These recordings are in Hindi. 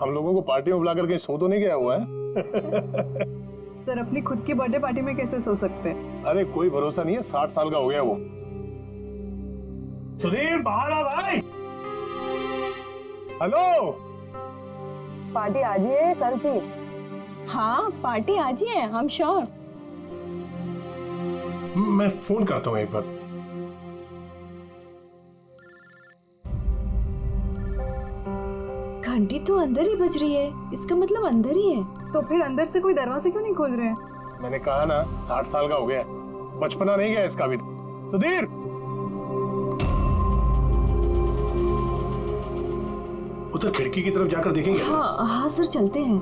हम लोगों को पार्टी में बुलाकर कहीं सो तो नहीं गया हुआ है? सर अपनी खुद की बर्थडे पार्टी में कैसे सो सकते हैं? अरे कोई भरोसा नहीं है, 60 साल का हो गया वो। सुधीर बाहर आ भाई। हेलो, पार्टी आज ही है कल की? हाँ पार्टी आज ही है, हम श्योर। मैं फोन करता हूँ एक बार। घंटी तो अंदर ही बज रही है, इसका मतलब अंदर ही है। तो फिर अंदर से कोई दरवाजे क्यों नहीं खोल रहे हैं? मैंने कहा ना 60 साल का हो गया, बचपना नहीं गया इसका भी। सुधीर, उधर खिड़की की तरफ जाकर देखेंगे। हाँ हाँ सर, चलते हैं।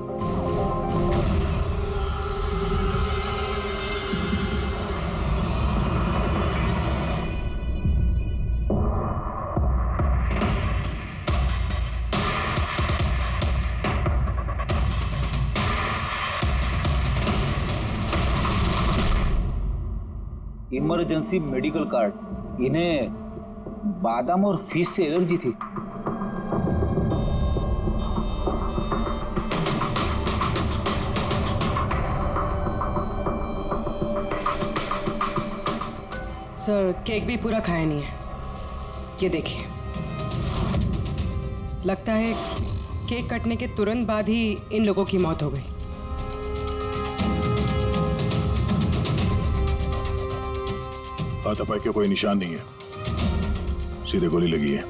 Emergency medical card. इन्हें बादाम और फिश से एलर्जी थी। सर केक भी पूरा खाया नहीं है, ये देखिए। लगता है केक कटने के तुरंत बाद ही इन लोगों की मौत हो गई। हाथापाई के कोई निशान नहीं है, सीधे गोली लगी है।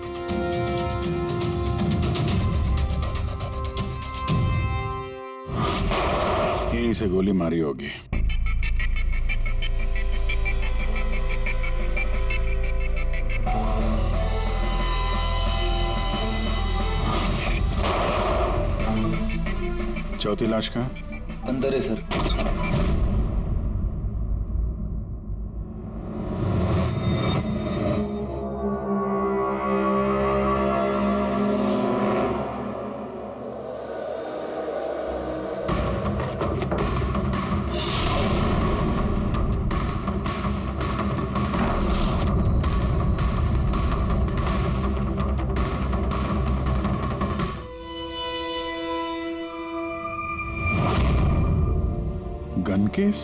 यहीं से गोली मारी होगी। चौथी लाश कहाँ? अंदर है सर। Gun case?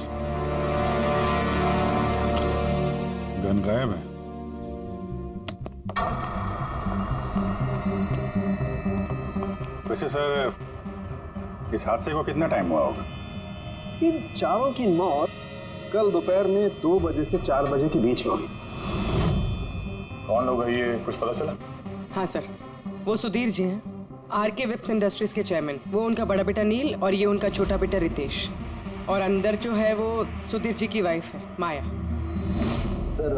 गन गायब है। वैसे सर, इस हादसे को कितना टाइम हुआ होगा? इन चारों की मौत कल दोपहर में 2 बजे से 4 बजे के बीच में हुई। कौन लोग है ये, कुछ पता चला? हाँ सर, वो सुधीर जी हैं, आरके वेब्स इंडस्ट्रीज के चेयरमैन। वो उनका बड़ा बेटा नील और ये उनका छोटा बेटा रितेश। और अंदर जो है वो सुधीर जी की वाइफ है माया। सर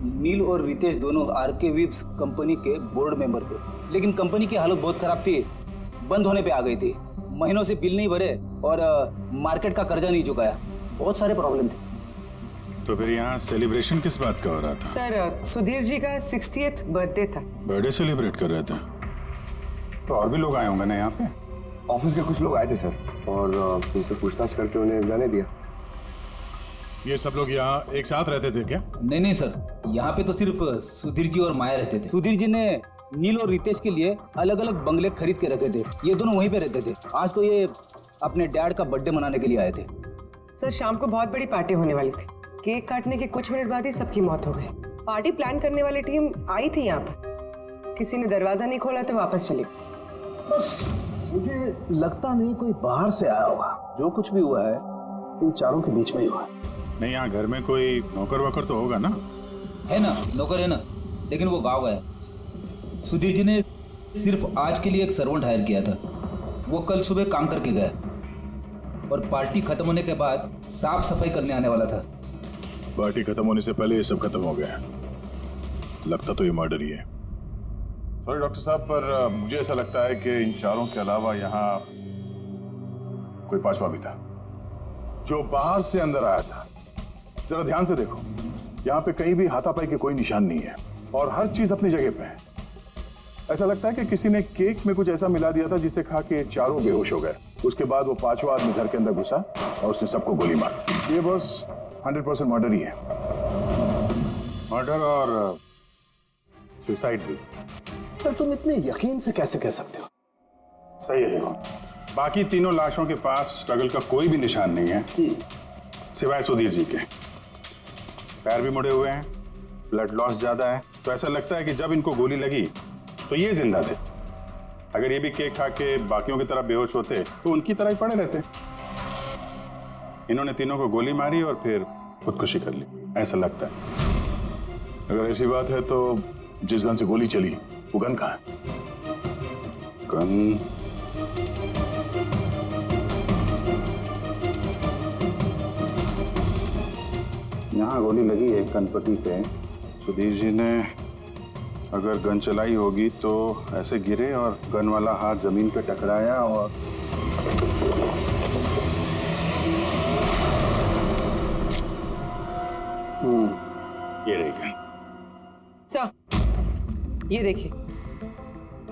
नील और रितेश दोनों आरके वेब्स कंपनी के बोर्ड मेंबर थे, लेकिन कंपनी की हालत बहुत खराब थी, बंद होने पे आ गई थी। महीनों से बिल नहीं भरे और मार्केट का कर्जा नहीं चुकाया, बहुत सारे प्रॉब्लम थे। तो फिर यहाँ सेलिब्रेशन किस बात का हो रहा था? सर सुधीर जी का 60th बर्थडे था। बर्थडे सेलिब्रेट कर रहे थे? तो और भी लोग आए होंगे ना यहाँ पे? ऑफिस के कुछ लोग आए थे सर, और उनसे पूछताछ करके उन्हें जाने दिया। ये सब लोग यहाँ एक साथ रहते थे क्या? नहीं सर, यहाँ पे तो सिर्फ सुधीर जी और माया रहते थे। सुधीर जी ने नील और रितेश के लिए अलग अलग बंगले खरीद के रखे थे, ये दोनों वहीं पे रहते थे। आज तो ये अपने डैड का बर्थडे मनाने के लिए आए थे। सर शाम को बहुत बड़ी पार्टी होने वाली थी, केक काटने के कुछ मिनट बाद ही सबकी मौत हो गई। पार्टी प्लान करने वाली टीम आई थी यहाँ पर, किसी ने दरवाजा नहीं खोला तो वापस चली। बस मुझे लगता नहीं कोई बाहर से आया होगा। जो कुछ भी हुआ है इन चारों के बीच में ही हुआ है। नहीं, यहाँ घर में कोई नौकर वोकर तो होगा ना? है ना, नौकर है ना, लेकिन वो गाँव गया। सुधीर जी ने सिर्फ आज के लिए एक सर्वेंट हायर किया था, वो कल सुबह काम करके गया और पार्टी खत्म होने के बाद साफ सफाई करने आने वाला था। पार्टी खत्म होने से पहले ये सब खत्म हो गया। लगता तो ये मर्डर ही है। सॉरी डॉक्टर साहब, पर मुझे ऐसा लगता है कि इन चारों के अलावा यहाँ कोई पांचवा भी था जो बाहर से अंदर आया था। जरा ध्यान से देखो, यहाँ पे कहीं भी हाथापाई के कोई निशान नहीं है और हर चीज अपनी जगह पे है। ऐसा लगता है कि किसी ने केक में कुछ ऐसा मिला दिया था जिसे खा के चारों बेहोश हो गए। उसके बाद वो पांचवा आदमी घर के अंदर घुसा और उसने सबको गोली मारी। ये बस 100% मर्डर ही है। मर्डर और सुसाइड भी। सर तुम इतने यकीन से कैसे कह सकते हो? सही है। देखो, बाकी तीनों लाशों के पास स्ट्रगल का कोई भी निशान नहीं है सिवाय सुधीर जी के। पैर भी मुड़े हुए हैं, ब्लड लॉस ज्यादा है, तो ऐसा लगता है कि जब इनको गोली लगी तो ये जिंदा थे। अगर ये भी केक खा के बाकियों की तरह बेहोश होते तो उनकी तरह ही पड़े रहते। इन्होंने तीनों को गोली मारी और फिर खुदकुशी कर ली, ऐसा लगता है। अगर ऐसी बात है तो जिस गन से गोली चली वो गन कहाँ है? गन यहाँ गोली लगी है कनपट्टी पे। सुधीर जी ने अगर गन चलाई होगी तो ऐसे गिरे और गन वाला हाथ जमीन पे टकराया और ये रही गन। सर ये देखिए,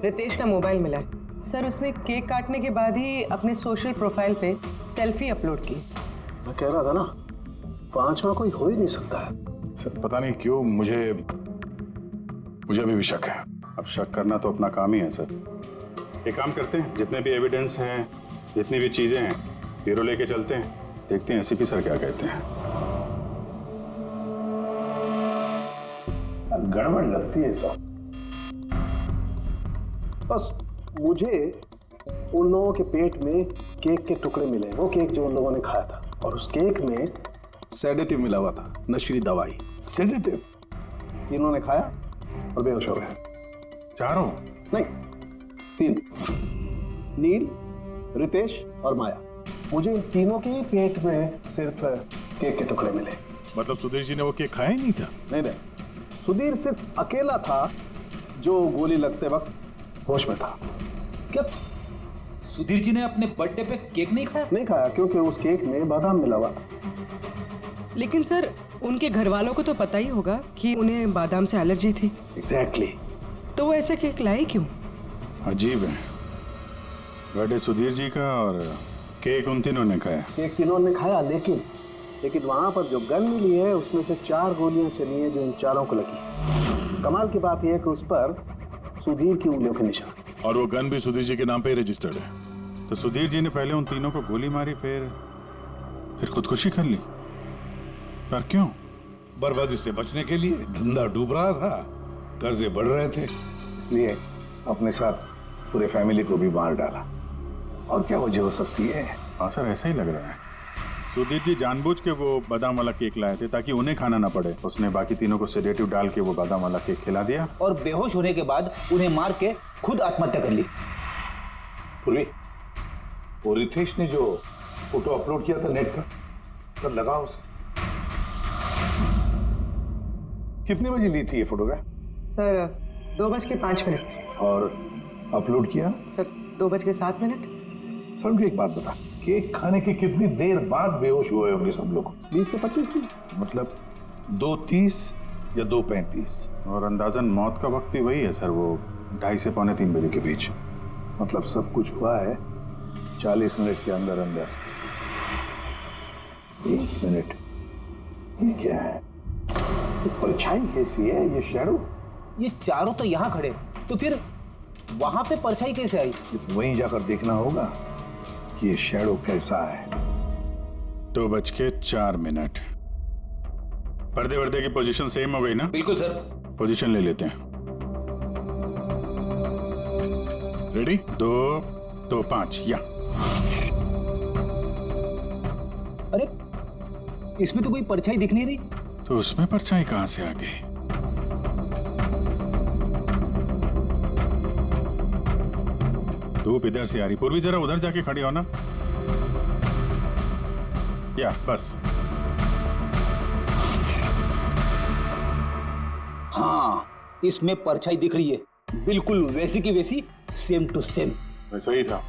रितेश का मोबाइल मिला है। सर उसने केक काटने के बाद ही अपने सोशल प्रोफाइल पे सेल्फी अपलोड की। मैं कह रहा था ना, पांचवा कोई हो ही नहीं सकता है। सर पता नहीं क्यों मुझे अभी भी शक है। अब शक करना तो अपना काम ही है सर। एक काम करते हैं, जितने भी एविडेंस हैं, जितनी भी चीजें हैं, ब्यूरो लेके चलते हैं, देखते हैं एसीपी सर क्या कहते हैं। गड़बड़ लगती है सब। बस मुझे उन लोगों के पेट में केक के टुकड़े मिले, वो केक जो उन लोगों ने खाया था, और उस केक में सेडेटिव मिला हुआ था, नशीली दवाई। सेडेटिव इन्होंने खाया और बेहोश हो गए। चारों? नहीं, 3, नील, रितेश और माया। मुझे इन तीनों के ही पेट में सिर्फ केक के टुकड़े मिले। मतलब सुधीर जी ने वो केक खाया ही नहीं था? नहीं, सुधीर सिर्फ अकेला था जो गोली लगते वक्त होश में था। क्या सुधीर जी ने अपने बर्थडे पे केक नहीं खाया? नहीं खाया, क्योंकि उस केक में बादाम मिला हुआ था। लेकिन सर उनके घर वालों को तो पता ही होगा कि उन्हें बादाम से एलर्जी थी। एग्जैक्टली। तो वो ऐसा केक लाए क्यों? अजीब है, बर्थडे सुधीर जी का और केक उन तीनों ने खाया। केक तीनों ने खाया, लेकिन वहां पर जो गन मिली है उसमें से 4 गोलियां चली हैं जो इन चारों को लगी। कमाल की बात यह है कि उस पर सुधीर की उंगलियों के निशान, और वो गन भी सुधीर जी के नाम पे ही रजिस्टर्ड है। तो सुधीर जी ने पहले उन तीनों को गोली मारी, फिर खुदकुशी कर ली। पर क्यों? बर्बादी से बचने के लिए। धंधा डूब रहा था, कर्जे बढ़ रहे थे, इसलिए अपने साथ पूरे फैमिली को भी मार डाला। और क्या वजह हो सकती है? हाँ सर, ऐसा ही लग रहा है। सुधीर जी जानबूझ के वो बादाम वाला केक लाए थे ताकि उन्हें खाना ना पड़े। उसने बाकी तीनों को सेडेटिव डाल के वो बादाम वाला केक खिला दिया और बेहोश होने के बाद उन्हें मार के खुद आत्महत्या कर ली। पूरी वो रितेश ने जो फोटो अपलोड किया था नेट पर, तब लगा उसे। कितने बजे ली थी ये फोटोग्राफ? सर 2:05। और अपलोड किया? सर 2:07। सर मुझे एक बात बता, केक खाने के कितनी देर बाद बेहोश हुए होंगे सब लोग? 20 से 25 दिन। मतलब 2:30 या 2:35। और अंदाजन मौत का वक्त भी वही है सर, वो 2:30 से 2:45 बजे के बीच। मतलब सब कुछ हुआ है 40 मिनट के अंदर अंदर। 1 मिनट, ये क्या है? ये परछाई कैसी है? ये शैडो? ये चारों तो यहाँ खड़े, तो फिर वहां पे परछाई कैसे आई? वहीं जाकर देखना होगा कि ये शैडो कैसा है। 2:04। पर्दे वर्दे की पोजीशन सेम हो गई ना? बिल्कुल सर। पोजीशन ले लेते हैं। रेडी? 2, 2, 5 या। अरे इसमें तो कोई परछाई दिख नहीं रही। तो उसमें परछाई कहां से आ गई? धूप इधर से आ रही। पूर्वी जरा उधर जाके खड़ी हो ना। या बस। हाँ, इसमें परछाई दिख रही है, बिल्कुल वैसी की वैसी, सेम टू सेम। वैसा ही था।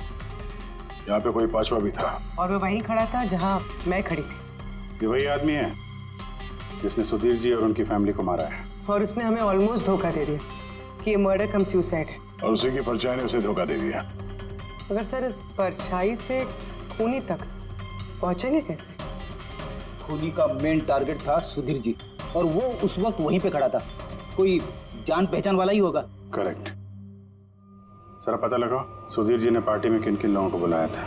यहाँ पे कोई पांचवा भी था, और वो वहीं खड़ा था जहां मैं खड़ी थी। ये वही आदमी है जिसने सुधीर जी और उनकी फैमिली को मारा है। और उसने हमें ऑलमोस्ट धोखा दे दिया कि ये मर्डर कम सुसाइड है। और उसी की परछाई ने उसे धोखा दे दिया। मगर सर इस परछाई से खूनी तक पहुंचेंगे कैसे? खूनी का मेन टारगेट था सुधीर जी, और वो उस वक्त वहीं पे खड़ा था। कोई जान पहचान वाला ही होगा। करेक्ट। सर पता लगा सुधीर जी ने पार्टी में किन किन लोगों को बुलाया था।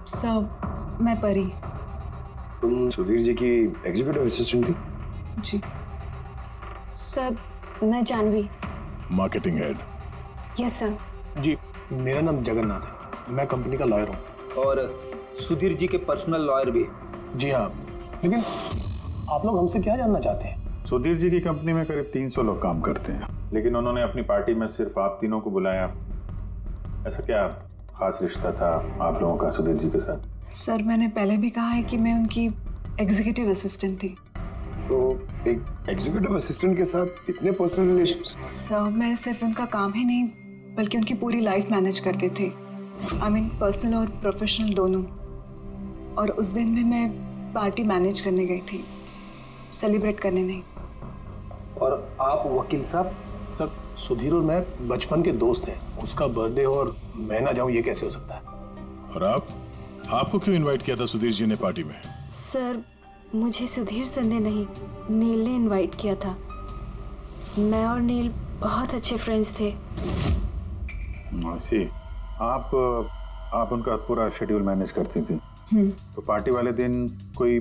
सब मैं परी। तुम सुधीर जी की एग्जीक्यूटिव असिस्टेंट थी? जी सर मैं Janhvi. Marketing head. Yes sir. जी मेरा नाम जगन्नाथ है, मैं कंपनी का लॉयर हूँ। और सुधीर जी के पर्सनल लॉयर भी। जी हाँ, लेकिन आप लोग हमसे क्या जानना चाहते हैं? सुधीर जी की कंपनी में करीब 300 लोग काम करते हैं, लेकिन उन्होंने अपनी पार्टी में सिर्फ आप तीनों को बुलाया। ऐसा क्या खास रिश्ता था आप लोगों का सुधीर जी के साथ? सर मैंने पहले भी कहा है कि मैं उनकी एग्जीक्यूटिव असिस्टेंट थी। तो एक एग्जीक्यूटिव असिस्टेंट के साथ इतने पर्सनल रिलेशन? सर मैं सिर्फ उनका काम ही नहीं बल्कि उनकी पूरी लाइफ मैनेज करते थे। आई मीन पर्सनल और प्रोफेशनल दोनों। और उस दिन में मैं पार्टी मैनेज करने गई थी, सेलिब्रेट करने नहीं। और आप वकील साहब? सर सुधीर और मैं बचपन के दोस्त हैं, उसका बर्थडे और मैं ना जाऊं ये कैसे हो सकता है? और आपको क्यों इनवाइट किया था सुधीर जी ने पार्टी में? सर मुझे सुधीर सर ने नहीं, नील ने इनवाइट किया था। मैं और नील बहुत अच्छे फ्रेंड्स थे। सी आप उनका पूरा शेड्यूल मैनेज करती थी। तो पार्टी वाले दिन कोई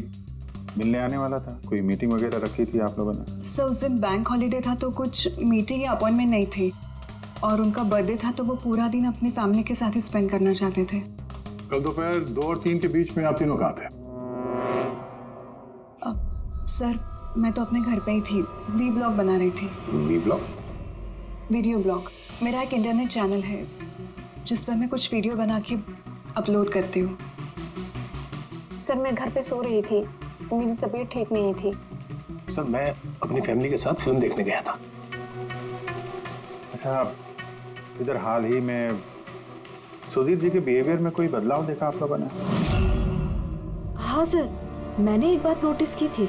मिलने आने वाला था? कोई मीटिंग वगैरह रखी थी आप लोगों ने? सर उस दिन बैंक हॉलीडे था तो कुछ मीटिंग या अपॉइंटमेंट नहीं थी, और उनका बर्थडे था तो वो पूरा दिन अपनी फैमिली के साथ ही स्पेंड करना चाहते थे। कल दोपहर 2 और 3 के बीच में आप तीनों कहाँ थे? सर मैं तो अपने घर पे ही थी, वी ब्लॉग बना रही थी। V blog? Video blog. मेरा एक इंटरनेट चैनल है जिस पर मैं कुछ वीडियो बना के अपलोड करती हूँ। सर मैं घर पे सो रही थी, मेरी तबीयत ठीक नहीं थी। सर मैं अपनी फैमिली के साथ फिल्म देखने गया था। अच्छा, इधर हाल ही में सुधीर जी के बिहेवियर में कोई बदलाव देखा आप लोगों ने? हाँ सर, मैंने एक बात नोटिस की थी।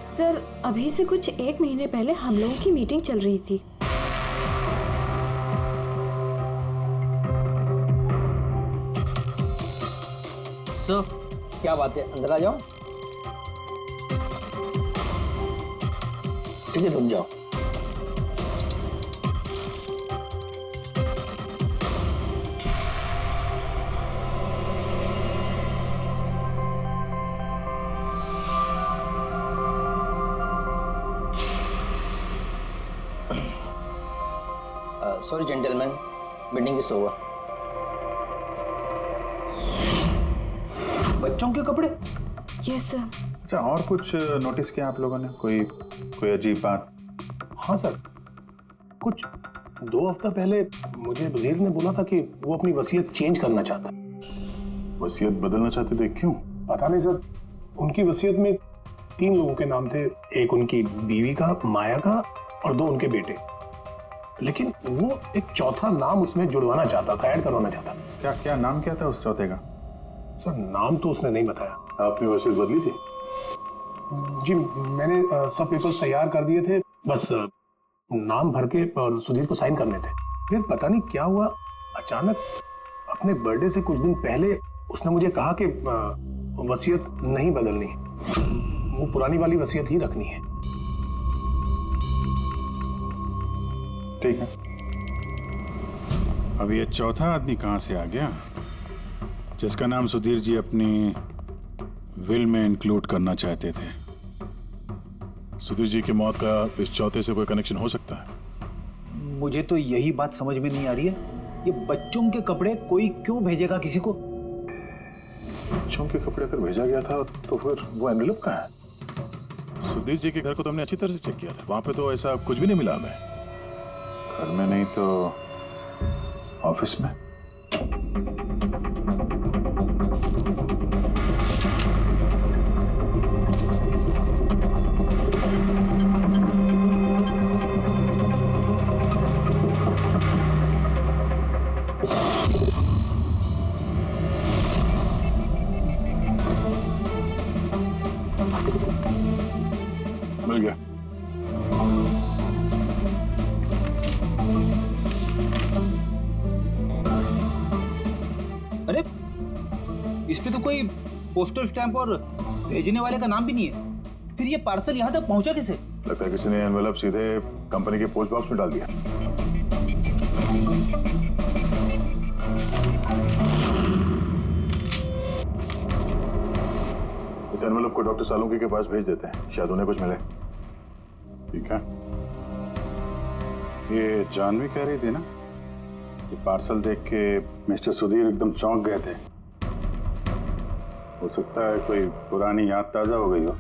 सर अभी से कुछ 1 महीने पहले हम लोगों की मीटिंग चल रही थी। सर क्या बात है, अंदर आ जाओ। ठीक है तुम जाओ। Sorry gentleman, meeting is over. बच्चों के कपड़े? Yes sir. अच्छा, और कुछ नोटिस किया आप लोगों ने? कोई अजीब बात? हाँ सर, कुछ 2 हफ्ता पहले मुझे सुधीर ने बोला था कि वो अपनी वसीयत चेंज करना चाहता है। वसीयत बदलना चाहते थे? क्यों? पता नहीं सर, उनकी वसीयत में 3 लोगों के नाम थे, एक उनकी बीवी का, माया का, और 2 उनके बेटे। लेकिन वो एक चौथा नाम उसमें जुड़वाना चाहता था, ऐड करवाना चाहता था। क्या नाम क्या था उस चौथे का? सर नाम तो उसने नहीं बताया। आपने वसीयत बदली थी? जी मैंने सब पेपर्स तैयार कर दिए थे, बस नाम भर के और सुधीर को साइन करने थे। फिर पता नहीं क्या हुआ, अचानक अपने बर्थडे से कुछ दिन पहले उसने मुझे कहा कि वसीयत नहीं बदलनी, वो पुरानी वाली वसीयत ही रखनी है। ठीक है। अब ये चौथा आदमी कहां से आ गया जिसका नाम सुधीर जी अपनी विल में इंक्लूड करना चाहते थे? सुधीर जी की मौत का इस चौथे से कोई कनेक्शन हो सकता है? मुझे तो यही बात समझ में नहीं आ रही है, ये बच्चों के कपड़े कोई क्यों भेजेगा किसी को? बच्चों के कपड़े अगर भेजा गया था तो फिर वो एनवेलप कहाँ है? सुधीर जी के घर को तो हमने अच्छी तरह से चेक किया था, वहां पे तो ऐसा कुछ भी नहीं मिला हमें। घर में नहीं तो ऑफिस में। मिल गया। अरे इस पे तो कोई पोस्टल स्टैंप और भेजने वाले का नाम भी नहीं है, फिर ये पार्सल यहाँ तक पहुंचा कैसे? लगता है किसी ने एनवेलप सीधे कंपनी के पोस्ट बॉक्स में डाल दिया। इस एनवेलप को डॉक्टर सालुंकी के पास भेज देते हैं, शायद उन्हें कुछ मिले। ठीक है। ये जानवी कह रही थी ना कि पार्सल देख के मिस्टर सुधीर एकदम चौंक गए थे। हो सकता है कोई पुरानी याद ताजा हो गई हो।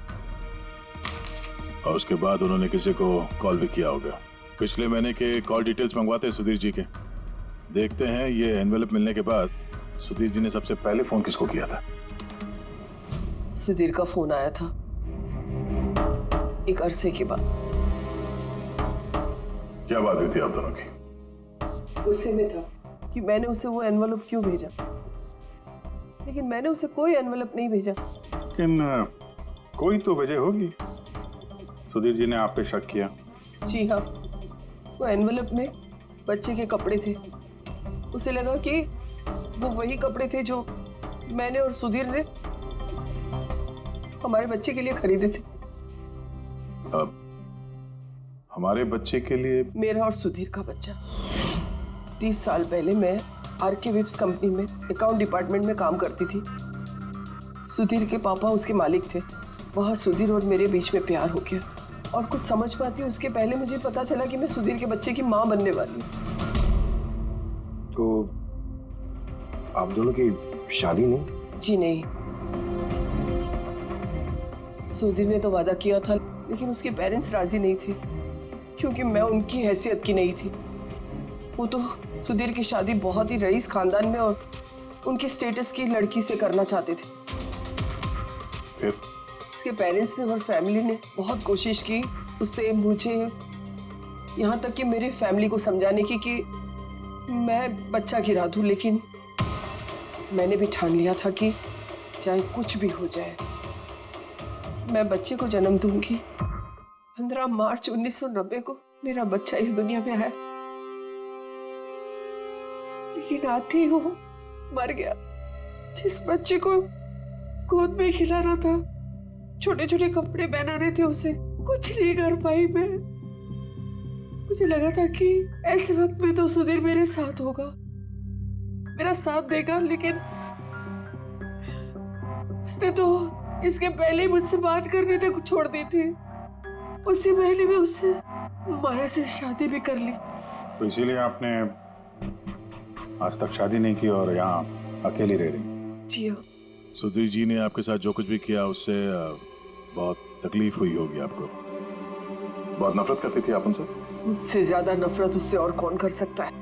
और उसके बाद उन्होंने किसी को कॉल भी किया होगा। पिछले महीने के कॉल डिटेल्स मंगवाते हैं सुधीर जी के। देखते हैं ये एनवेलप मिलने के बाद सुधीर जी ने सबसे पहले फोन किसको किया था। सुधीर का फोन आया था एक अरसे के बाद। क्या बात हुई थी आप दोनों की? गुस्से में था कि मैंने उसे वो एनवेलप क्यों भेजा, लेकिन मैंने उसे कोई एनवेलप नहीं भेजा। लेकिन कोई तो वजह होगी। सुधीर जी ने आप पे शक किया। जी हाँ, वो एनवेलप में बच्चे के कपड़े थे। उसे लगा कि वो वही कपड़े थे जो मैंने और सुधीर ने हमारे बच्चे के लिए खरीदे थे। अब हमारे बच्चे के लिए? मेरा और सुधीर का बच्चा। 30 साल पहले मैं आरके विप्स कंपनी में अकाउंट डिपार्टमेंट में काम करती थी। सुधीर के पापा उसके मालिक थे। वहाँ सुधीर और मेरे बीच में प्यार हो गया और कुछ समझ पाती उसके पहले मुझे पता चला कि मैं सुधीर के बच्चे की माँ बनने वाली हूँ। तो आप दोनों की शादी नहीं? जी नहीं। सुधीर ने तो वादा किया था, लेकिन उसके पेरेंट्स राजी नहीं थे क्योंकि मैं उनकी हैसियत की नहीं थी। वो तो सुधीर की शादी बहुत ही रईस खानदान में और उनके स्टेटस की लड़की से करना चाहते थे। फिर उसके पेरेंट्स ने और फैमिली ने बहुत कोशिश की उससे, मुझे, यहाँ तक कि मेरी फैमिली को समझाने की कि मैं बच्चा गिरा दूं, लेकिन मैंने भी ठान लिया था कि चाहे कुछ भी हो जाए मैं बच्चे को जन्म दूंगी। 15 मार्च 1990 को मेरा बच्चा इस दुनिया में आया, लेकिन आते ही वो मर गया। जिस बच्चे को गोद में खिलाना था, छोटे छोटे कपड़े पहनाने थे, उसे कुछ नहीं कर पाई मैं। मुझे लगा था कि ऐसे वक्त में तो सुधीर मेरे साथ होगा, मेरा साथ देगा, लेकिन उसने तो इसके पहले ही मुझसे बात करने तक छोड़ दी थी। उससे पहले मैं उससे माया से शादी भी कर ली। तो इसीलिए आपने आज तक शादी नहीं की और यहाँ अकेली रह रही? जी हाँ। सुधीर जी ने आपके साथ जो कुछ भी किया उससे बहुत तकलीफ हुई होगी आपको। बहुत नफरत करती थी आप उनसे? मुझसे ज्यादा नफरत उससे और कौन कर सकता है।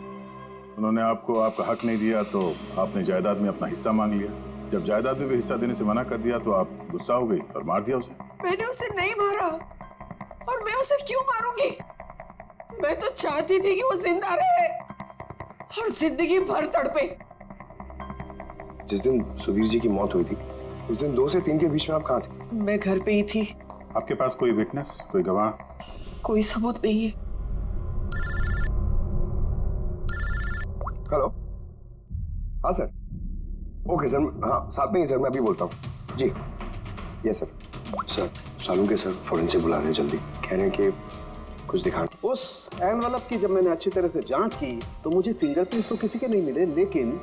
उन्होंने आपको आपका हक नहीं दिया तो आपने जायदाद में अपना हिस्सा मांग लिया। जब जायदाद में भी हिस्सा देने से मना कर दिया तो आप गुस्सा हो गई और मार दिया उसे। मैंने उसे नहीं मारा, और मैं उसे क्यों मारूंगी? मैं तो चाहती थी कि वो जिंदा रहे और जिंदगी भर तड़पे। जिस दिन सुधीर जी की मौत हुई थी उस दिन 2 से 3 के बीच में आप कहाँ थे? मैं घर पे ही थी। आपके पास कोई विटनेस, कोई गवाह? कोई सबूत नहीं है। हेलो, हाँ सर। ओके सर, हाँ साथ में ही सर, मैं अभी बोलता हूँ जी। Yes sir. Sir Salunke sir forensic बुला रहे हैं जल्दी, कह रहे हैं कि कुछ दिखाना। उस एनवेलप की जब मैंने अच्छी तरह से जांच की तो मुझे फिंगरप्रिंट्स तो किसी के नहीं मिले, लेकिन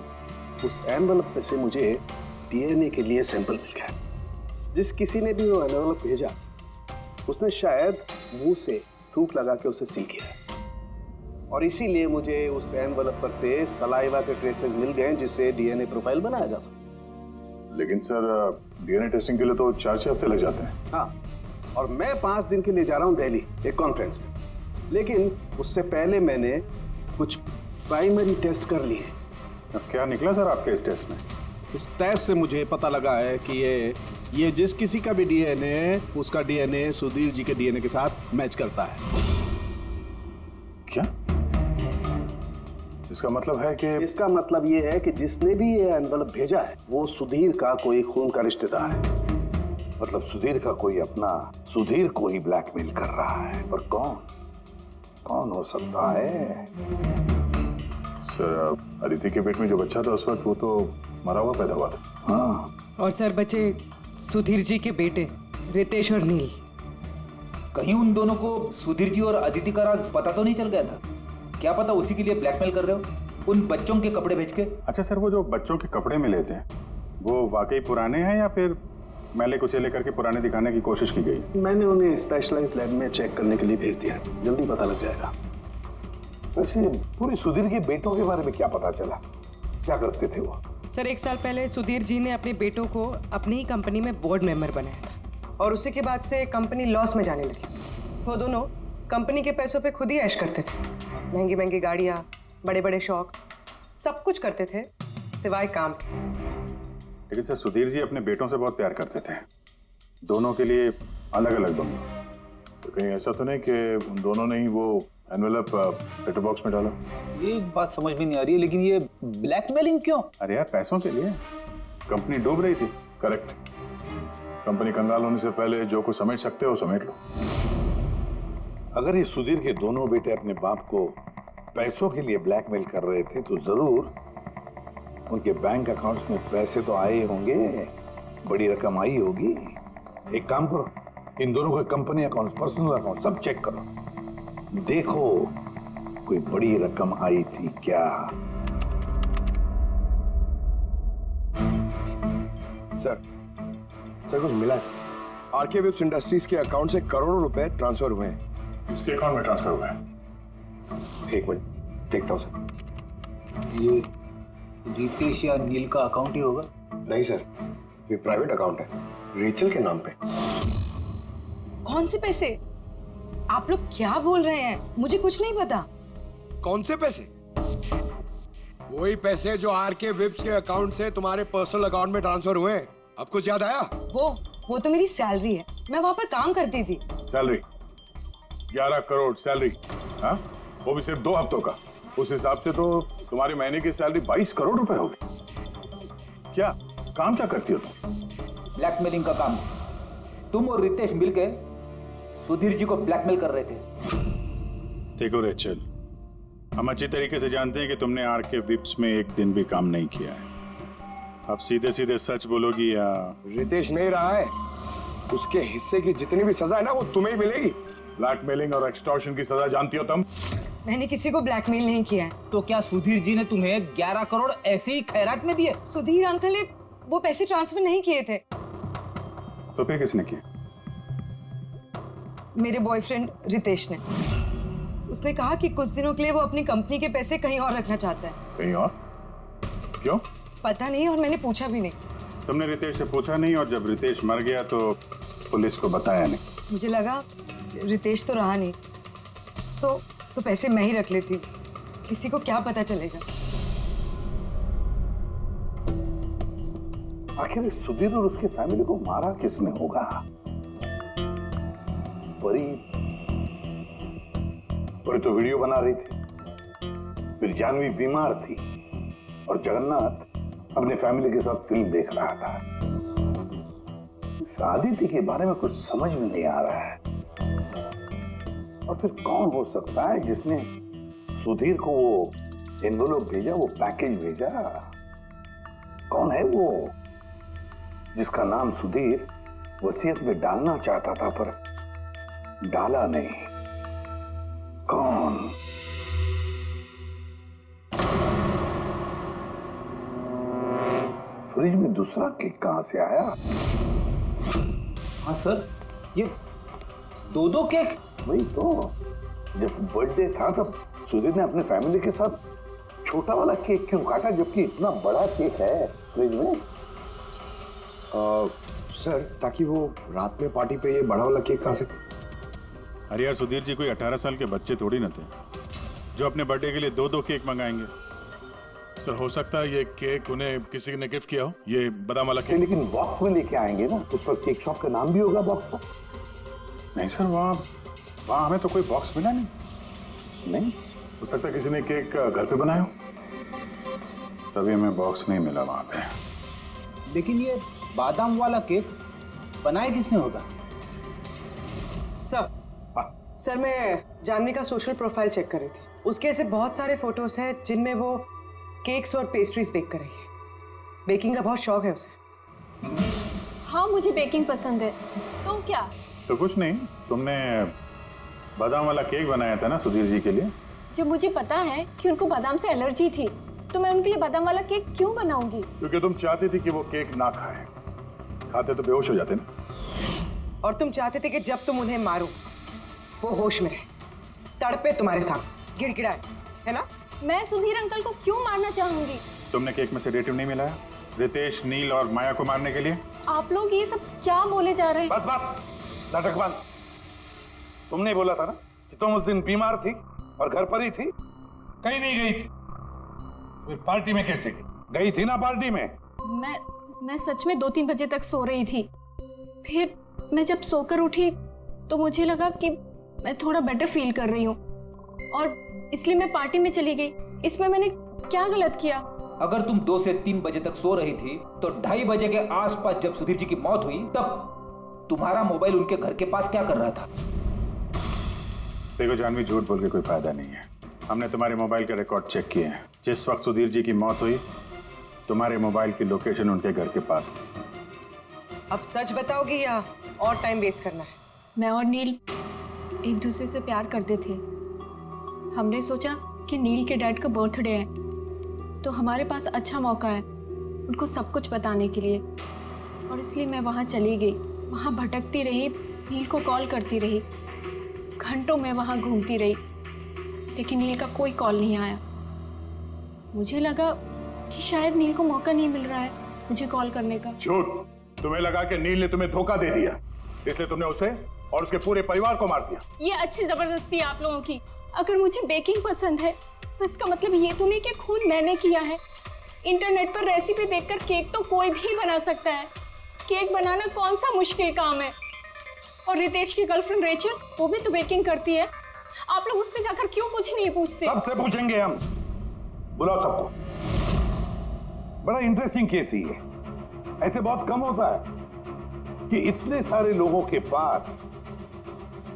उस एनवेलप में से मुझे डीएनए के लिए सैंपल मिल गया। जिस किसी ने भी वो एनवेलप भेजा उसने शायद मुंह से थूक लगा के उसे सील किया है, और इसीलिए मुझे उस एनवेलप पर से सलाइवा के ट्रेसेस मिल गए जिससे डीएनए प्रोफाइल बनाया जा सकता। लेकिन सर डीएनए टेस्टिंग के लिए तो 4-6 हफ्ते लग जाते हैं। हाँ, और मैं 5 दिन के लिए जा रहा हूँ दिल्ली एक कॉन्फ्रेंस में, लेकिन उससे पहले मैंने कुछ प्राइमरी टेस्ट कर लिए। अब क्या निकला सर आपके इस टेस्ट में? इस टेस्ट से मुझे पता लगा है कि ये जिस किसी का भी डीएनए, उसका डीएनए सुधीर जी के डीएनए के साथ मैच करता है। क्या? इसका मतलब है कि? इसका मतलब ये है कि जिसने भी ये एनवेलप भेजा है वो सुधीर का कोई खून का रिश्तेदार है। मतलब सुधीर का कोई अपना सुधीर को ही ब्लैकमेल कर रहा है, पर कौन हो सकता है? सर अदिति के पेट में जो बच्चा था उस वक्त वो तो मरा हुआ पैदा हुआ था। हाँ, और सर बच्चे सुधीर जी के बेटे रितेश और नील। कहीं उन दोनों को सुधीर जी और अदिति का राज पता तो नहीं चल गया था? क्या पता उसी के लिए ब्लैकमेल कर रहे हो उन बच्चों के कपड़े भेज के। अच्छा सर, वो जो बच्चों के कपड़े मिले थे वो वाकई पुराने हैं या फिर मैले कुचेले करके पुराने दिखाने की कोशिश की गई? मैंने उन्हें स्पेशलाइज्ड लैब में चेक करने के लिए भेज दिया, जल्दी पता लग जाएगा। वैसे पूरी सुधीर के बेटों के बारे में क्या पता चला? क्या करते थे वो? सर 1 साल पहले सुधीर जी ने अपने बेटों को अपनी ही कंपनी में बोर्ड मेंबर बनाया था और उसी के बाद से कंपनी लॉस में जाने लगी। वो दोनों कंपनी के पैसों पे खुद ही ऐश करते थे, महंगी महंगी गाड़ियाँ, बड़े बड़े शौक, सब कुछ करते थे सिवाय काम के। लेकिन सर सुधीर जी अपने बेटों से बहुत प्यार करते थे, दोनों के लिए अलग अलग बंगले। तो कहीं ऐसा तो नहीं कि उन दोनों ने ही वो एनवेलप लेटर बॉक्स में डाला? ये बात समझ में नहीं आ रही है, लेकिन ये ब्लैकमेलिंग क्यों? अरे यार पैसों के लिए, कंपनी डूब रही थी। करेक्ट। कंपनी कंगाल होने से पहले जो कुछ समेट सकते हो समेट लो। अगर ये सुधीर के दोनों बेटे अपने बाप को पैसों के लिए ब्लैकमेल कर रहे थे तो जरूर उनके बैंक अकाउंट्स में पैसे तो आए होंगे, बड़ी रकम आई होगी। एक काम करो, इन दोनों के कंपनी अकाउंट, पर्सनल अकाउंट सब चेक करो, देखो कोई बड़ी रकम आई थी क्या। सर कुछ मिला है? आरके वेब्स इंडस्ट्रीज के अकाउंट से करोड़ों रुपए ट्रांसफर हुए हैं। इसके अकाउंट में ट्रांसफर हुआ है? एक मिनट देखता हूँ सर। ये रितेश या नील का अकाउंट ही होगा? नहीं सर, ये प्राइवेट अकाउंट है, रेचल के नाम पे। कौन से पैसे? आप लोग क्या बोल रहे हैं? मुझे कुछ नहीं पता। कौन से पैसे? वही पैसे जो आरके वेब्स के अकाउंट से तुम्हारे पर्सनल अकाउंट में ट्रांसफर हुए हैं। अब कुछ याद आया? वो तो मेरी सैलरी है, मैं वहां पर काम करती थी। Salary 11 crore salary? हाँ, वो भी सिर्फ 2 हफ्तों का। उस हिसाब से तो तुम्हारी महीने की सैलरी 22 करोड़ रुपए होगी। क्या काम क्या करती हो तुम? ब्लैकमेलिंग का काम। तुम और रितेश मिलकर सुधीर जी को ब्लैकमेल कर रहे थे। देखो रेचल, हम अच्छी तरीके से जानते हैं कि तुमने आरके विप्स में एक दिन भी काम नहीं किया है। अब सीधे सीधे सच बोलोगी या? रितेश नहीं रहा है, उसके हिस्से की जितनी भी सजा है ना वो तुम्हें ही मिलेगी। ब्लैकमेलिंग और एक्सटॉर्शन की सजा जानती हो तुम? मैंने किसी को ब्लैकमेल नहीं किया है। तो क्या सुधीर जी ने तुम्हें 11 करोड़ ऐसे ही खैरात में दिए? सुधीर अंकल ने वो पैसे ट्रांसफर नहीं किए थे। तो फिर किसने किया? मेरे बॉयफ्रेंड रितेश ने। उसने कहा कि कुछ दिनों के लिए वो अपनी कंपनी के पैसे कहीं और रखना चाहता है। कहीं और? क्यों? पता नहीं, और मैंने पूछा भी नहीं। तुमने रितेश से पूछा नहीं, और जब रितेश मर गया तो पुलिस को बताया नहीं? मुझे लगा रितेश तो रहा नहीं, तो पैसे मैं ही रख लेती, किसी को क्या पता चलेगा। आखिर सुधीर और उसकी फैमिली को मारा किसने होगा? परी तो वीडियो बना रही थी, फिर जानवी बीमार थी और जगन्नाथ अपने फैमिली के साथ फिल्म देख रहा था। आदित्य के बारे में कुछ समझ में नहीं आ रहा है। और फिर कौन हो सकता है जिसने सुधीर को वो एनवेलप भेजा, वो पैकेज भेजा? कौन है वो जिसका नाम सुधीर वसीयत में डालना चाहता था पर डाला नहीं? कौन? फ्रिज में दूसरा केक कहां से आया? हाँ सर, ये 2 केक। वही तो, जब बर्थडे था तब सुधीर ने अपने फैमिली के साथ छोटा वाला केक क्यों काटा, जबकि इतना बड़ा केक है फ्रिज में? सर, ताकि वो रात में पार्टी पे ये बड़ा वाला केक खा सके। अरे यार, सुधीर जी कोई 18 साल के बच्चे थोड़ी न थे जो अपने बर्थडे के लिए 2 केक मंगाएंगे। सर, हो सकता है ये केक उन्हें किसी ने गिफ्ट किया हो, ये बादाम वाला केक। लेकिन बॉक्स में लेके आएंगे ना, उस पर केक शॉप का नाम भी होगा बॉक्स पर। नहीं सर, वहाँ हमें तो कोई बॉक्स मिला नहीं। हो सकता है किसी ने केक घर पे बनाया हो, तभी हमें बॉक्स नहीं मिला वहाँ पे। लेकिन ये बादाम वाला केक बनाया किसने होगा? सर मैं जानवी का सोशल प्रोफाइल चेक कर रही थी। उसके ऐसे बहुत सारे फोटोज हैं जिनमें वो केक्स और पेस्ट्रीज बेक कर रही है। बेकिंग का बहुत शौक है उसे। हाँ, मुझे बेकिंग पसंद है। तो क्या तो कुछ नहीं, तुमने बादाम वाला केक बनाया था ना सुधीर जी के लिए। जब मुझे पता है कि उनको बादाम से एलर्जी थी तो मैं उनके लिए बादाम वाला केक क्यों बनाऊंगी? क्योंकि तुम चाहती थी कि वो केक ना खाए, खाते तो बेहोश हो जाते ना। और तुम चाहते थे कि जब तुम उन्हें मारो वो होश में रहे, तड़पे तुम्हारे सामने, गिड़गिड़ाए, है ना? मैं सुधीर अंकल को क्यों मारना चाहूंगी? तुमने केक में सेडेटिव नहीं मिलाया रितेश, नील और माया को मारने के लिए? आप लोग ये सब क्या बोले जा रहे हैं? बस बस, नाटक बंद। तुमने बोला था ना कि तुम उस दिन बीमार थी और घर पर ही थी, कहीं नहीं गई थी। फिर पार्टी में कैसे गई थी ना पार्टी में? मैं सच में 2-3 बजे तक सो रही थी। फिर मैं जब सोकर उठी तो मुझे लगा कि मैं थोड़ा बेटर फील कर रही हूँ और इसलिए मैं पार्टी में चली गई। इसमें मैंने क्या गलत किया? अगर तुम 2 से 3 बजे तक सो रही थी तो 2:30 बजे के आसपास जब सुधीर जी की मौत हुई तब तुम्हारा मोबाइल उनके घर के पास क्या कर रहा था? देखो जानवी, झूठ बोल के कोई फायदा नहीं है। हमने तुम्हारे मोबाइल के रिकॉर्ड चेक किए हैं। जिस वक्त सुधीर जी की मौत हुई तुम्हारे मोबाइल की लोकेशन उनके घर के पास थी। अब सच बताओगी या और टाइम वेस्ट करना है? मैं और नील एक दूसरे से प्यार करते थे। हमने सोचा कि नील के डैड का बर्थडे है तो हमारे पास अच्छा मौका है उनको सब कुछ बताने के लिए, और इसलिए मैं वहाँ चली गई। वहाँ भटकती रही, नील को कॉल करती रही, घंटों में वहाँ घूमती रही, लेकिन नील का कोई कॉल नहीं आया। मुझे लगा कि शायद नील को मौका नहीं मिल रहा है मुझे कॉल करने का। झूठ। तुम्हें लगा कि नील ने तुम्हें धोखा दे दिया, इसलिए तुमने उसे और उसके पूरे परिवार को मार दिया। ये अच्छी जबरदस्ती है आप लोगों की। अगर मुझे बेकिंग पसंद है तो इसका मतलब ये तो नहीं कि खून मैंने किया है। इंटरनेट पर रेसिपी देखकर केक तो कोई भी बना सकता है। केक बनाना कौन सा मुश्किल काम है? और रितेश की गर्लफ्रेंड रेचल, वो भी तो बेकिंग करती है। आप लोग उससे जाकर क्यों कुछ नहीं पूछते? सबसे पूछेंगे हम, बुलाओ सबको। बड़ा इंटरेस्टिंग केस ही है। ऐसे बहुत कम होता है कि इतने सारे लोगों के पास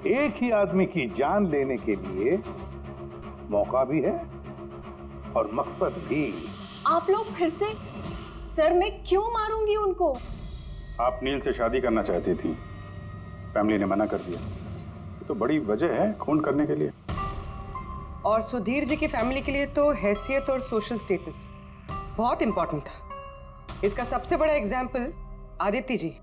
एक ही आदमी की जान लेने के लिए मौका भी है और मकसद भी। आप लोग फिर से? सर मैं क्यों मारूंगी उनको? आप नील से शादी करना चाहती थी, फैमिली ने मना कर दिया। ये तो बड़ी वजह है खून करने के लिए। और सुधीर जी की फैमिली के लिए तो हैसियत और सोशल स्टेटस बहुत इंपॉर्टेंट था। इसका सबसे बड़ा एग्जाम्पल आदित्य जी।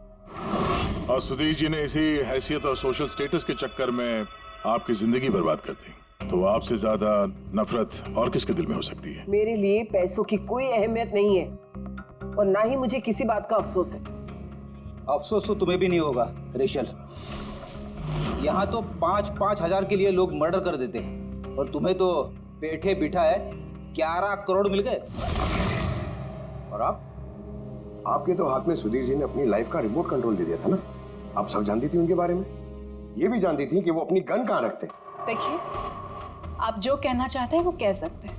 और सुधीर जी ने इसी हैसियत और सोशल स्टेटस के चक्कर में आपकी जिंदगी बर्बाद कर दी। तो आपसे ज्यादा नफरत और किसके दिल में हो सकती है? मेरे लिए पैसों की कोई अहमियत नहीं है और ना ही मुझे किसी बात का अफसोस है। अफसोस तो तुम्हें भी नहीं होगा रेशल। यहाँ तो 5-5 हजार के लिए लोग मर्डर कर देते हैं और तुम्हें तो बैठे बिठाए 11 करोड़ मिल गए। और आपके तो हाथ में सुधीर जी ने अपनी लाइफ का रिमोट कंट्रोल दे दिया था ना। आप सब जानती थी उनके बारे में, ये भी जानती थी कि वो अपनी गन कहाँ रखते हैं। देखिए, आप जो कहना चाहते हैं वो कह सकते हैं।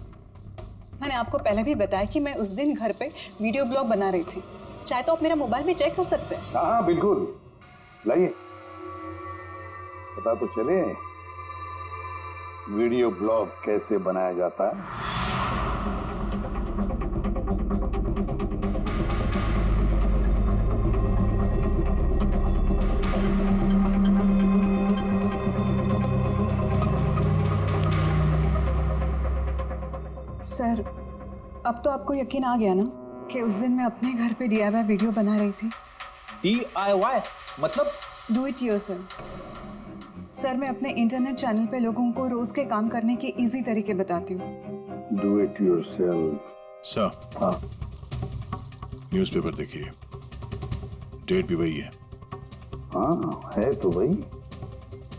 मैंने आपको पहले भी बताया कि मैं उस दिन घर पे वीडियो ब्लॉग बना रही थी। चाहे तो आप मेरा मोबाइल भी चेक कर सकते हैं। हाँ बिल्कुल, लाइए पता तो चले वीडियो ब्लॉग कैसे बनाया जाता है। सर, अब तो आपको यकीन आ गया ना कि उस दिन मैं अपने घर पे DIY वीडियो बना रही थी। DIY मतलब? Do it yourself. सर, मैं अपने इंटरनेट चैनल पे लोगों को रोज के काम करने के इजी तरीके बताती हूँ। Do it yourself. सर, हाँ, न्यूज़पेपर देखिए, डेट भी वही है। हाँ है तो भाई।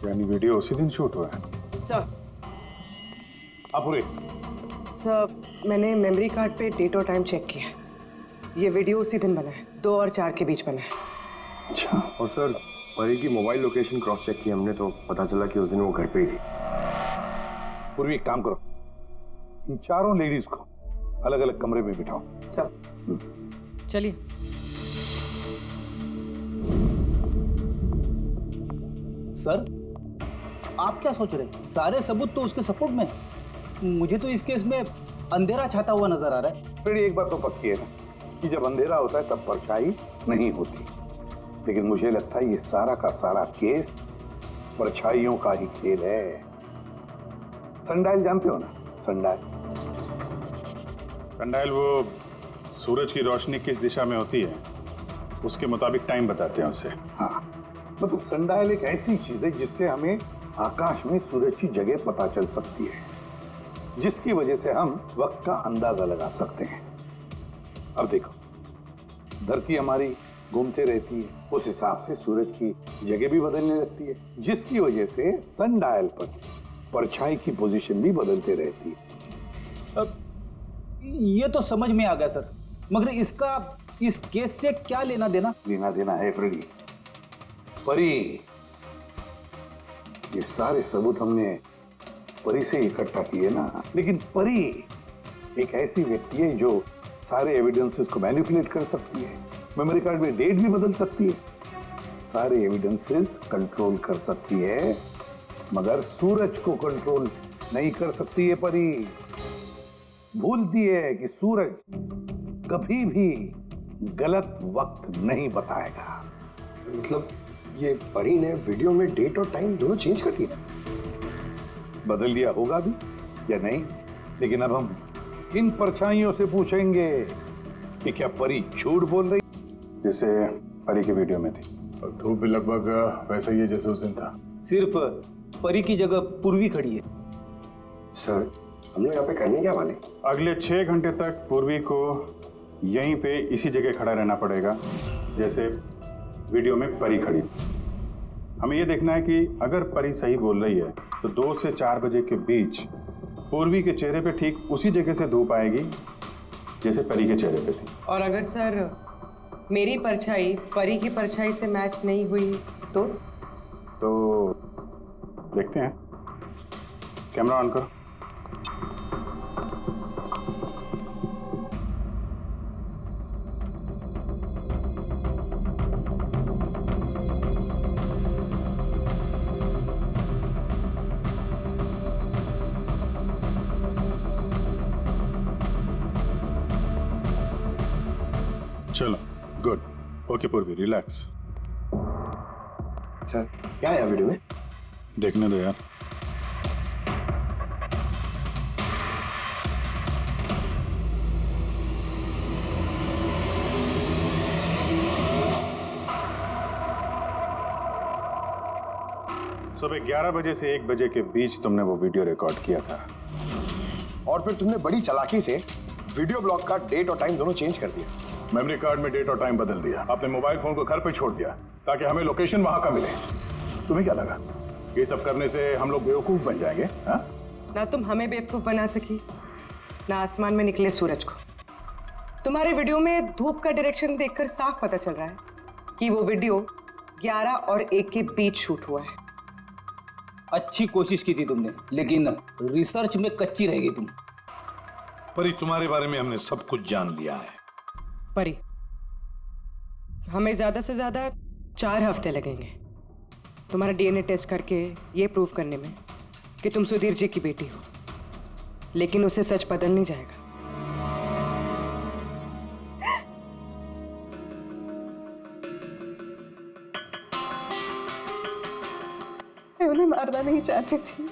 यानी वीडियो उसी दिन शूट हुआ है। सर, अपुरे सर, मैंने मेमोरी कार्ड पे डेट और टाइम चेक किया। ये वीडियो उसी दिन बना है, 2 और 4 के बीच बना है। अच्छा। और सर, परी की मोबाइल लोकेशन क्रॉस चेक की हमने तो पता चला कि उस दिन वो घर पे ही थी। पूर्वी एक काम करो, इन चारों लेडीज को अलग अलग कमरे में बिठाओ। सर चलिए। सर आप क्या सोच रहे हैं? सारे सबूत तो उसके सपोर्ट में है। मुझे तो इस केस में अंधेरा छाता हुआ नजर आ रहा है। फिर एक बात तो पक्की है ना कि जब अंधेरा होता है तब परछाई नहीं होती। लेकिन मुझे लगता है ये सारा का सारा केस परछाइयों का ही खेल है। सनडायल जानते हो ना? सनडायल सनडायल वो सूरज की रोशनी किस दिशा में होती है उसके मुताबिक टाइम बताते हैं उससे। हाँ, मतलब सनडायल एक ऐसी चीज है जिससे हमें आकाश में सूरज की जगह पता चल सकती है, जिसकी वजह से हम वक्त का अंदाजा लगा सकते हैं। अब देखो, धरती हमारी घूमते रहती है, उस हिसाब से सूरज की जगह भी बदलने लगती है, जिसकी वजह से सनडायल पर परछाई की पोजीशन भी बदलते रहती है। अब ये तो समझ में आ गया सर, मगर इसका इस केस से क्या लेना देना? लेना देना है फ्रेडी। परी, ये सारे सबूत हमने परी से इकट्ठा किए ना, लेकिन परी एक ऐसी व्यक्ति है जो सारे एविडेंसेस को मैनिपुलेट कर सकती है, मेमोरी कार्ड में डेट भी बदल सकती है, सारे एविडेंसेस कंट्रोल कर सकती है, मगर सूरज को कंट्रोल नहीं कर सकती है परी। भूलती है कि सूरज कभी भी गलत वक्त नहीं बताएगा। मतलब ये परी ने वीडियो में डेट और टाइम दोनों चेंज कर दिया? बदल दिया होगा भी या नहीं, लेकिन अब हम इन परछाइयों से पूछेंगे कि क्या परी झूठ बोल रही, जैसे परी की वीडियो में थी। और धूप भी लगभग वैसा ही है जैसे उस दिन था। सिर्फ परी की जगह पूर्वी खड़ी है। सर, हम लोग यहाँ पे करने क्या वाले? अगले 6 घंटे तक पूर्वी को यहीं पे इसी जगह खड़ा रहना पड़ेगा जैसे वीडियो में परी खड़ी। हमें ये देखना है कि अगर परी सही बोल रही है तो 2 से 4 बजे के बीच पूर्वी के चेहरे पे ठीक उसी जगह से धूप आएगी जैसे परी के चेहरे पे थी। और अगर सर मेरी परछाई परी की परछाई से मैच नहीं हुई तो देखते हैं। कैमरा ऑन करो। चलो, गुड। ओके पूर्वी, रिलैक्स। सर, क्या है वीडियो में? देखने दो यार। सुबह 11 बजे से 1 बजे के बीच तुमने वो वीडियो रिकॉर्ड किया था, और फिर तुमने बड़ी चालाकी से वीडियो ब्लॉग का डेट और टाइम दोनों चेंज कर दिया। मेमोरी कार्ड में डेट और टाइम बदल दिया। आपने मोबाइल फोन को घर पे छोड़ दिया ताकि हमें लोकेशन वहां का मिले। तुम्हें क्या लगा ये सब करने से हम लोग बेवकूफ बन जाएंगे? हाँ? ना तुम हमें बेवकूफ बना सकी, ना आसमान में निकले सूरज को। तुम्हारे वीडियो में धूप का डायरेक्शन देखकर साफ पता चल रहा है कि वो वीडियो 11 और 1 के बीच शूट हुआ है। अच्छी कोशिश की थी तुमने, लेकिन रिसर्च में कच्ची रह गई तुम। परी, तुम्हारे बारे में हमने सब कुछ जान लिया है। परी, हमें ज्यादा से ज्यादा 4 हफ्ते लगेंगे तुम्हारा डीएनए टेस्ट करके ये प्रूव करने में कि तुम सुधीर जी की बेटी हो, लेकिन उसे सच बदल नहीं जाएगा। मैं उन्हें मारना नहीं चाहती थी,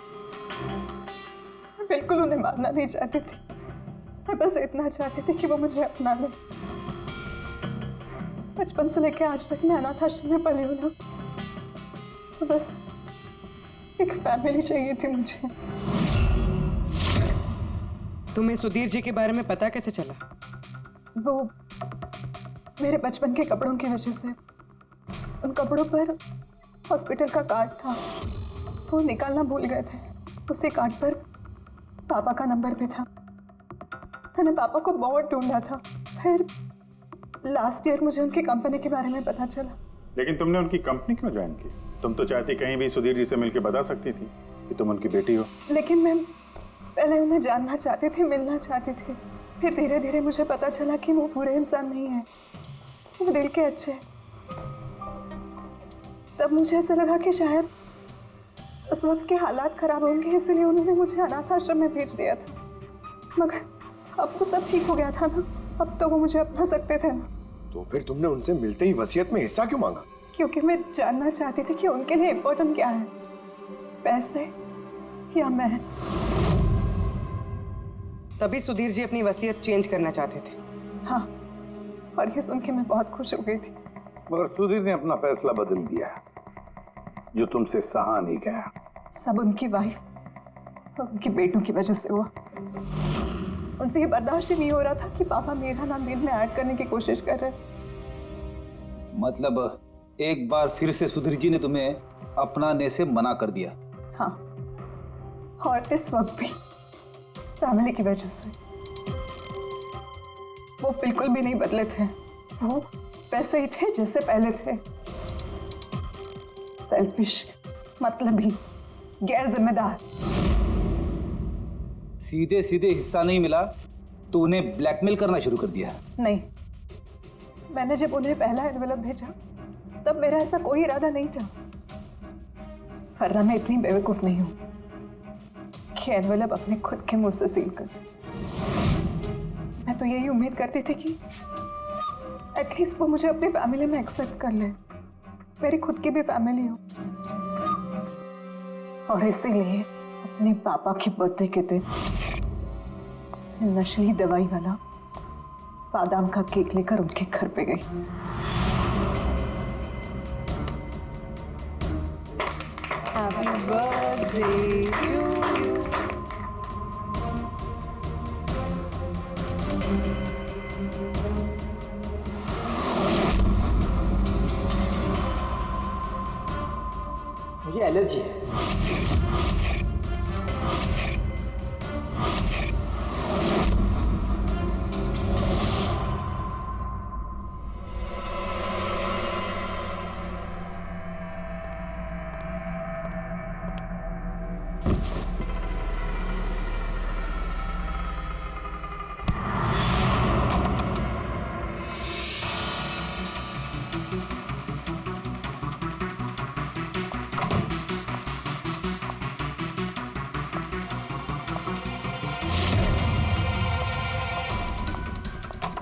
मैं बिल्कुल उन्हें मारना नहीं चाहती थी। मैं बस इतना चाहती थी कि वो मुझे अपना ले। बचपन से लेकर आज तक मैं अनाथ आश्रम में पली हूँ ना, तो बस एक फैमिली चाहिए थी मुझे। तुम्हें सुधीर जी के बारे में पता कैसे चला? वो मेरे बचपन के कपड़ों की वजह से, उन कपड़ों पर हॉस्पिटल का कार्ड था, वो निकालना भूल गए थे। उसी कार्ड पर पापा का नंबर भी था। मैंने पापा को बहुत ढूंढा था, फिर लास्ट ईयर मुझे उनकी कंपनी के बारे में पता चला। लेकिन तुमने उनकी कंपनी क्यों ज्वाइन की? तुम तो चाहती कहीं भी सुधीर जी से मिलकर बता सकती थी कि तुम उनकी बेटी हो। लेकिन मैं पहले उन्हें जानना चाहती थी, मिलना चाहती थी। फिर धीरे धीरे मुझे पता चला कि वो पूरे इंसान नहीं है, वो दिल के अच्छे हैं। तब मुझे ऐसा लगा कि शायद उस वक्त के हालात खराब होंगे, इसलिए उन्होंने मुझे अनाथ आश्रम में भेज दिया था। मगर अब तो सब ठीक हो गया था ना, अब तो वो मुझे अपना सकते थे ना। तो फिर तुमने उनसे मिलते ही वसीयत में हिस्सा क्यों मांगा? क्योंकि मैं जानना चाहती थी कि उनके लिए इम्पोर्टेंट क्या है, पैसे या मैं। तभी सुधीर जी अपनी वसीयत चेंज करना चाहते थे। हाँ, और ये सुन के मैं बहुत खुश हो गई थी। मगर सुधीर ने अपना फैसला बदल दिया, जो तुमसे सहा नहीं गया। सब उनकी वाइफ और उनके बेटों की वजह से हुआ। उनसे ये बर्दाश्त ही नहीं हो रहा था कि पापा मेरा नाम बिल में ऐड करने की कोशिश कर रहे। मतलब एक बार फिर से सुधीर जी ने तुम्हें अपनाने से मना कर दिया? हाँ, और इस वक्त भी फैमिली की वजह से। वो बिल्कुल भी नहीं बदले थे, वो वैसे ही थे जैसे पहले थे। सेल्फिश, मतलबी, गैर जिम्मेदार। सीधे सीधे हिस्सा नहीं मिला तो उन्हें ब्लैकमेल करना शुरू कर दिया? नहीं, मैंने जब उन्हें पहला एनवेलप भेजा तब मेरा ऐसा कोई इरादा नहीं था। वरना मैं इतनी बेवकूफ नहीं हूं कि एनवेलप अपने खुद के मुंह से सील कर। मैं तो यही उम्मीद करती थी कि एटलीस्ट वो मुझे अपनी फैमिली में एक्सेप्ट कर ले, मेरी खुद की भी फैमिली हो। और इसीलिए अपने पापा के बर्थडे के दिन नशीली दवाई वाला बादाम का केक लेकर उनके घर पे गई। Happy birthday to you. मुझे एलर्जी है।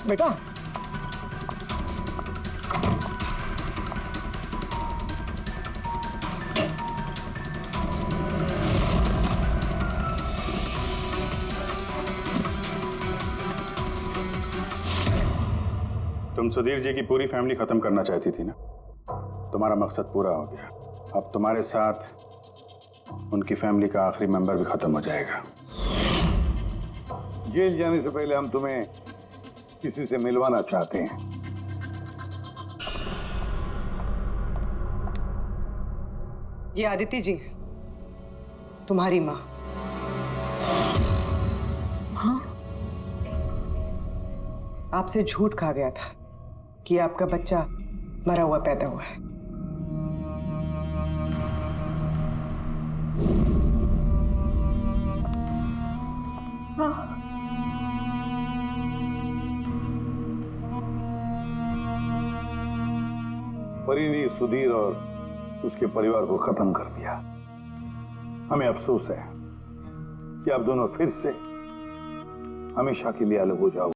बेटा, तुम सुधीर जी की पूरी फैमिली खत्म करना चाहती थी ना? तुम्हारा मकसद पूरा हो गया। अब तुम्हारे साथ उनकी फैमिली का आखिरी मेंबर भी खत्म हो जाएगा। जेल जाने से पहले हम तुम्हें किसी से मिलवाना चाहते हैं। ये आदिति जी, तुम्हारी माँ। हाँ, आपसे झूठ कहा गया था कि आपका बच्चा मरा हुआ पैदा हुआ है। हाँ, परी ने सुधीर और उसके परिवार को खत्म कर दिया। हमें अफसोस है कि आप दोनों फिर से हमेशा के लिए अलग हो जाओ।